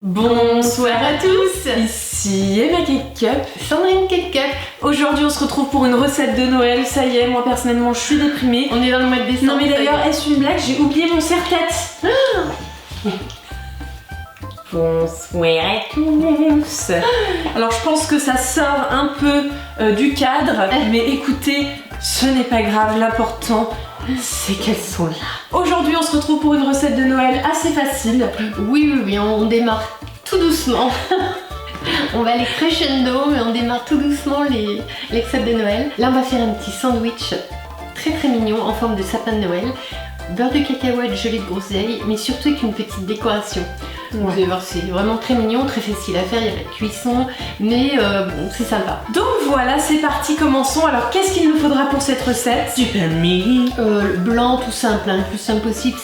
Bonsoir à tous, ici Emma Cake Cup, Sandrine Cake Cup. Aujourd'hui on se retrouve pour une recette de Noël, ça y est, moi personnellement je suis déprimée. On est dans le mois de décembre. Non mais d'ailleurs, est-ce une blague? J'ai oublié mon serre-tête. Bonsoir à tous. Alors je pense que ça sort un peu du cadre, mais écoutez, ce n'est pas grave, l'important c'est qu'elles sont là. Aujourd'hui on se retrouve pour une recette de Noël assez facile. Oui, on démarre tout doucement. On va aller crescendo, mais on démarre tout doucement les recettes de Noël. Là on va faire un petit sandwich très mignon en forme de sapin de Noël. Beurre de cacahuète, gelée de groseille, mais surtout avec une petite décoration. Ouais. Vous allez voir, c'est vraiment très mignon, très facile à faire, il y a pas de cuisson, mais bon, c'est sympa. Donc voilà, c'est parti, commençons. Alors qu'est-ce qu'il nous faudra pour cette recette? Du pain de mie. Blanc, tout simple, le plus simple possible.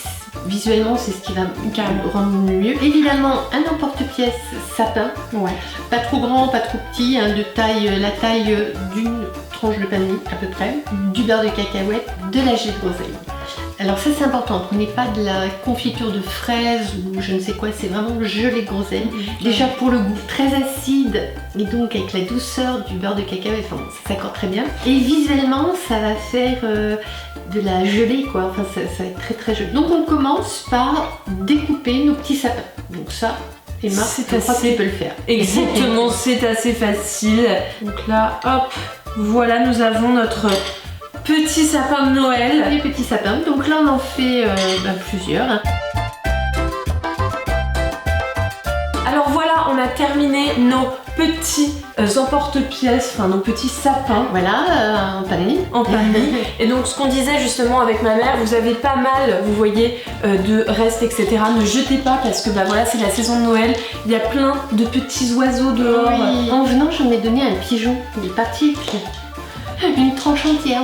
Visuellement, c'est ce qui va le rendre mieux. Évidemment, un emporte-pièce sapin. Ouais. Pas trop grand, pas trop petit, de taille, la taille d'une tranche de pain de mie à peu près. Du beurre de cacahuète, de la gelée de groseille. Alors ça c'est important, prenez pas de la confiture de fraises ou je ne sais quoi, c'est vraiment gelée de groseille. Déjà pour le goût très acide et donc avec la douceur du beurre de cacahuète, enfin, ça s'accorde très bien. Et visuellement ça va faire de la gelée quoi, enfin ça va être très joli. Donc on commence par découper nos petits sapins. Donc ça, Emma, je crois que tu peux le faire. Exactement, c'est assez facile. Donc là, hop, voilà, nous avons notre petit sapin de Noël. Les petits sapins. Donc là on en fait plusieurs. Alors voilà, on a terminé nos petits emporte-pièces, enfin nos petits sapins. Voilà, en pain de mie. En pain de mie. Et donc ce qu'on disait justement avec ma mère, vous avez pas mal, vous voyez, de restes, etc. Ne jetez pas parce que bah voilà, c'est la saison de Noël. Il y a plein de petits oiseaux dehors. Oui. En venant, j'en ai donné un pigeon. Il est parti. Une tranche entière.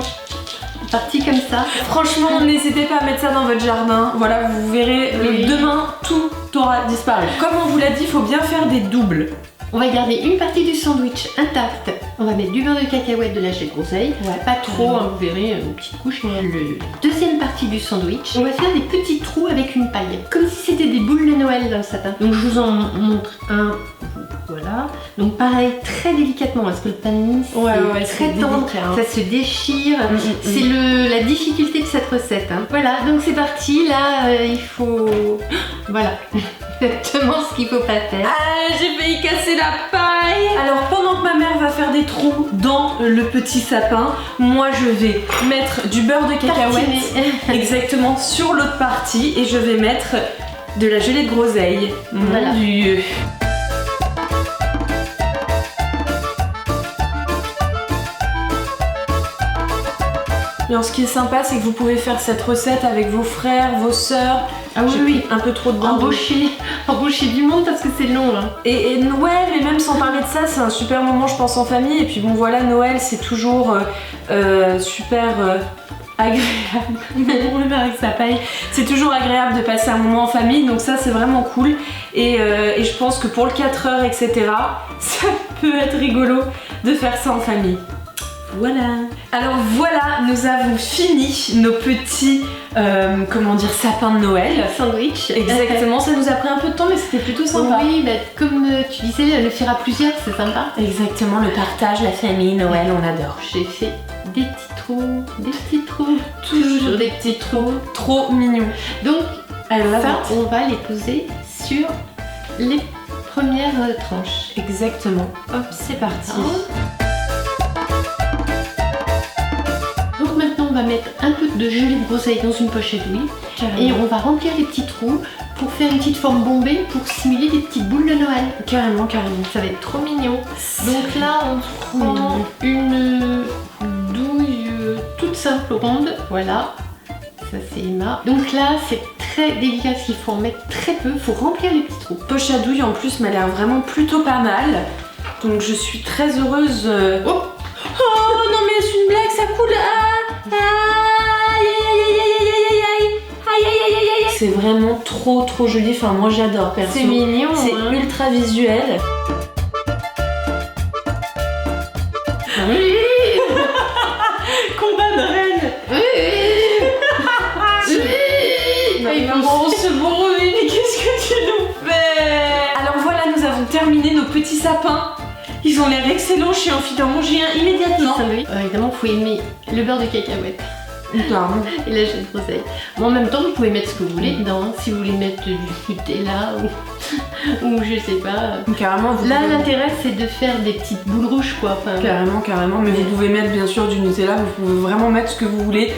Parti comme ça. Franchement, n'hésitez pas à mettre ça dans votre jardin. Voilà, vous verrez, demain, tout aura disparu. Comme on vous l'a dit, il faut bien faire des doubles. On va garder une partie du sandwich intacte. On va mettre du beurre de cacahuète, de la gelée de groseille. Ouais, pas trop, vous verrez, une petite couche. La deuxième partie du sandwich, on va faire des petits trous avec une paille. Comme si c'était des boules de Noël dans le sapin. Donc je vous en montre un. Voilà. Donc pareil, très délicatement, parce que le pain de mie, c'est très tendre, ça se déchire. C'est la difficulté de cette recette. Voilà, donc c'est parti. Là, il faut... Voilà. Exactement ce qu'il faut pas faire. Ah, j'ai failli casser la paille. Alors pendant que ma mère va faire des trous dans le petit sapin, moi je vais mettre du beurre de cacahuète exactement sur l'autre partie et je vais mettre de la gelée de groseille. Voilà. Mon Dieu. Alors, ce qui est sympa, c'est que vous pouvez faire cette recette avec vos frères, vos sœurs. Ah oui, un peu trop de bain. Embaucher du monde parce que c'est long. Et ouais, mais même sans parler de ça, c'est un super moment, je pense, en famille. Et puis bon, voilà, Noël, c'est toujours super agréable. Avec sa paille. C'est toujours agréable de passer un moment en famille, donc ça, c'est vraiment cool. Et je pense que pour le 4 heures, etc., ça peut être rigolo de faire ça en famille. Voilà. Alors voilà, nous avons fini nos petits, sapins de Noël. Sandwich. Exactement, ça nous a pris un peu de temps mais c'était plutôt sympa. Oui, comme tu disais, le faire à plusieurs, c'est sympa. Exactement, le partage, la famille, Noël, on adore. J'ai fait des petits trous. Toujours des petits trous. Trop mignons. Donc, alors ça, on va les poser sur les premières tranches. Exactement. Hop, c'est parti. Donc maintenant on va mettre un peu de gelée de groseille dans une pochette d'huile et on va remplir les petits trous pour faire une petite forme bombée pour simuler des petites boules de Noël. Carrément. Ça va être trop mignon. Donc là on prend une douille toute simple ronde, voilà. Ça c'est Emma. Donc là c'est très délicat parce qu'il faut en mettre très peu, il faut remplir les petits trous. Poche à douille en plus m'a l'air vraiment plutôt pas mal. Donc je suis très heureuse. Oh non mais c'est une blague, ça coule. C'est vraiment trop joli, enfin moi j'adore perso. C'est mignon, c'est ultra visuel. Oui. Combat de reine. Oui. Maman, c'est bon, mais qu'est-ce que tu nous fais? Alors voilà. terminer nos petits sapins. Ils ont l'air excellents, je suis envie d'en manger un immédiatement. Évidemment, il faut aimer le beurre de cacahuète. Carrément. Et la gelée de groseille. Bon, en même temps, vous pouvez mettre ce que vous voulez dedans. Hein. Si vous voulez mettre du Nutella ou je sais pas. Carrément. Là, l'intérêt, c'est de faire des petites boules rouges, quoi. Enfin, carrément. Mais vous pouvez mettre bien sûr du Nutella. Vous pouvez vraiment mettre ce que vous voulez,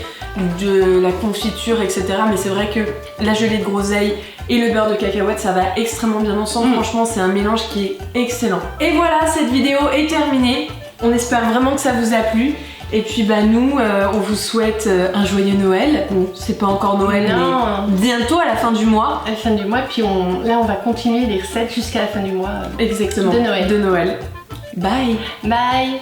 de la confiture, etc. Mais c'est vrai que la gelée de groseille et le beurre de cacahuète, ça va extrêmement bien ensemble. Franchement, c'est un mélange qui est excellent. Et voilà, cette vidéo est terminée. On espère vraiment que ça vous a plu. Et puis bah nous, on vous souhaite un joyeux Noël. Bon, c'est pas encore Noël, mais bientôt à la fin du mois. À la fin du mois, puis là on va continuer les recettes jusqu'à la fin du mois. Exactement. De Noël. Bye. Bye.